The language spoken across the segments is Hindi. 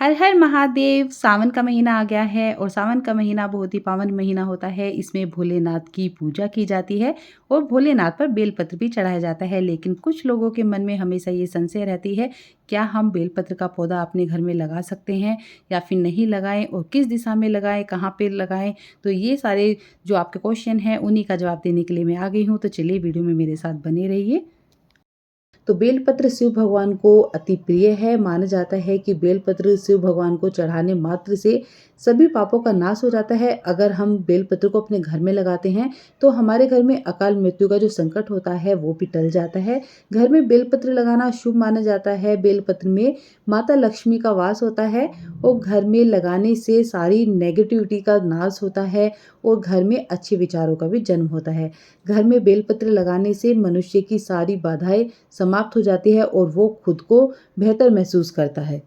हर हर महादेव। सावन का महीना आ गया है और सावन का महीना बहुत ही पावन महीना होता है। इसमें भोलेनाथ की पूजा की जाती है और भोलेनाथ पर बेलपत्र भी चढ़ाया जाता है। लेकिन कुछ लोगों के मन में हमेशा ये संशय रहती है, क्या हम बेलपत्र का पौधा अपने घर में लगा सकते हैं या फिर नहीं लगाएं, और किस दिशा में लगाएं, कहाँ पे लगाएं। तो ये सारे जो आपके क्वेश्चन हैं उन्हीं का जवाब देने के लिए मैं आ गई हूँ। तो चलिए वीडियो में मेरे साथ बने रहिए। तो बेलपत्र शिव भगवान को अति प्रिय है। माना जाता है कि बेलपत्र शिव भगवान को चढ़ाने मात्र से सभी पापों का नाश हो जाता है। अगर हम बेलपत्र को अपने घर में लगाते हैं तो हमारे घर में अकाल मृत्यु का जो संकट होता है वो भी टल जाता है। घर में बेलपत्र लगाना शुभ माना जाता है। बेलपत्र में माता लक्ष्मी का वास होता है और घर में लगाने से सारी नेगेटिविटी का नाश होता है और घर में अच्छे विचारों का भी जन्म होता है। घर में बेलपत्र लगाने से मनुष्य की सारी बाधाएं समाप्त हो जाती है और वो खुद को बेहतर महसूस करता है।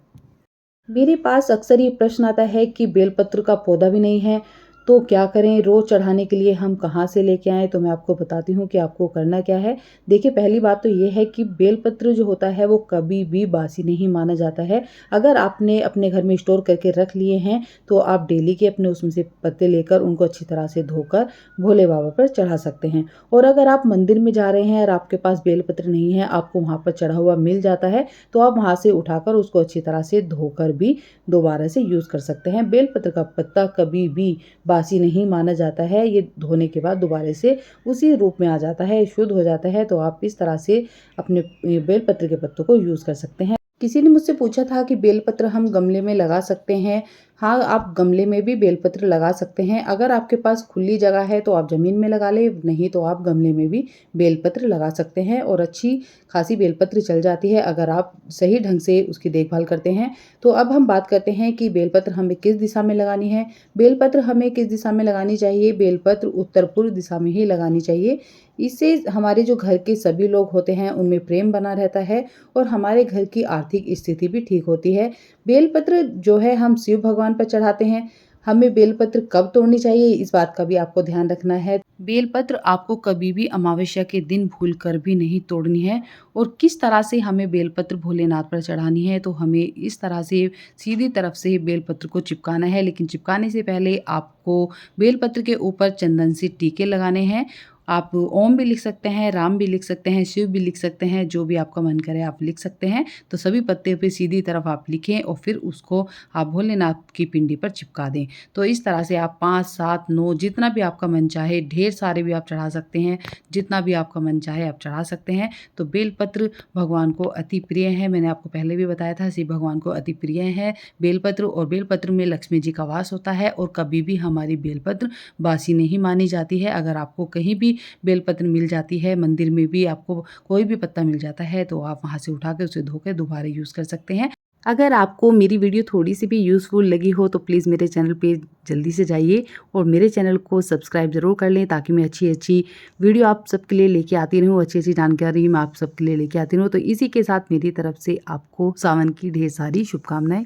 मेरे पास अक्सर ये प्रश्न आता है कि बेलपत्र का पौधा भी नहीं है तो क्या करें, रोज चढ़ाने के लिए हम कहाँ से लेके आएँ। तो मैं आपको बताती हूँ कि आपको करना क्या है। देखिए, पहली बात तो ये है कि बेलपत्र जो होता है वो कभी भी बासी नहीं माना जाता है। अगर आपने अपने घर में स्टोर करके रख लिए हैं तो आप डेली के अपने उसमें से पत्ते लेकर उनको अच्छी तरह से धोकर भोले बाबा पर चढ़ा सकते हैं। और अगर आप मंदिर में जा रहे हैं और आपके पास बेलपत्र नहीं है, आपको वहाँ पर चढ़ा हुआ मिल जाता है, तो आप वहाँ से उठाकर उसको अच्छी तरह से धोकर भी दोबारा से यूज़ कर सकते हैं। बेलपत्र का पत्ता कभी भी बासी नहीं माना जाता है। ये धोने के बाद दोबारा से उसी रूप में आ जाता है, शुद्ध हो जाता है। तो आप इस तरह से अपने बेलपत्र के पत्तों को यूज़ कर सकते हैं। किसी ने मुझसे पूछा था कि बेलपत्र हम गमले में लगा सकते हैं। हाँ, आप गमले में भी बेलपत्र लगा सकते हैं। अगर आपके पास खुली जगह है तो आप ज़मीन में लगा लें, नहीं तो आप गमले में भी बेलपत्र लगा सकते हैं और अच्छी खासी बेलपत्र चल जाती है अगर आप सही ढंग से उसकी देखभाल करते हैं। तो अब हम बात करते हैं कि बेलपत्र हमें किस दिशा में लगानी है। बेलपत्र हमें किस दिशा में लगानी चाहिए? बेलपत्र उत्तर पूर्व दिशा में ही लगानी चाहिए। इससे हमारे जो घर के सभी लोग होते हैं उनमें प्रेम बना रहता है और हमारे घर की आर्थिक स्थिति भी ठीक होती है। बेलपत्र जो है हम शिव भगवान पर चढ़ाते हैं। हमें बेलपत्र कब तोड़नी चाहिए, इस बात का भी आपको ध्यान रखना है। बेलपत्र आपको कभी भी अमावस्या के दिन भूलकर भी नहीं तोड़नी है। और किस तरह से हमें बेलपत्र भोलेनाथ पर चढ़ानी है, तो हमें इस तरह से सीधी तरफ से बेलपत्र को चिपकाना है। लेकिन चिपकाने से पहले आपको बेलपत्र के ऊपर चंदन से टीके लगाने हैं। आप ओम भी लिख सकते हैं, राम भी लिख सकते हैं, शिव भी लिख सकते हैं, जो भी आपका मन करे आप लिख सकते हैं। तो सभी पत्ते पे सीधी तरफ आप लिखें और फिर उसको आप भोलेनाथ की पिंडी पर चिपका दें। तो इस तरह से आप 5, 7, 9 जितना भी आपका मन चाहे, ढेर सारे भी आप चढ़ा सकते हैं, जितना भी आपका मन चाहे आप चढ़ा सकते हैं। तो बेलपत्र भगवान को अति प्रिय है। मैंने आपको पहले भी बताया था, शिव भगवान को अति प्रिय है बेलपत्र, और बेलपत्र में लक्ष्मी जी का वास होता है और कभी भी हमारी बेलपत्र बासी नहीं मानी जाती है। अगर आपको कहीं भी बेलपत्र मिल जाती है, मंदिर में भी आपको कोई भी पत्ता मिल जाता है, तो आप वहाँ से उठा के उसे धो के दोबारा यूज़ कर सकते हैं। अगर आपको मेरी वीडियो थोड़ी सी भी यूज़फुल लगी हो तो प्लीज़ मेरे चैनल पे जल्दी से जाइए और मेरे चैनल को सब्सक्राइब ज़रूर कर लें, ताकि मैं अच्छी वीडियो आप सबके लिए लेके आती रहूँ, अच्छी जानकारी मैं आप सबके लिए लेके आती रहूँ। तो इसी के साथ मेरी तरफ से आपको सावन की ढेर सारी शुभकामनाएँ।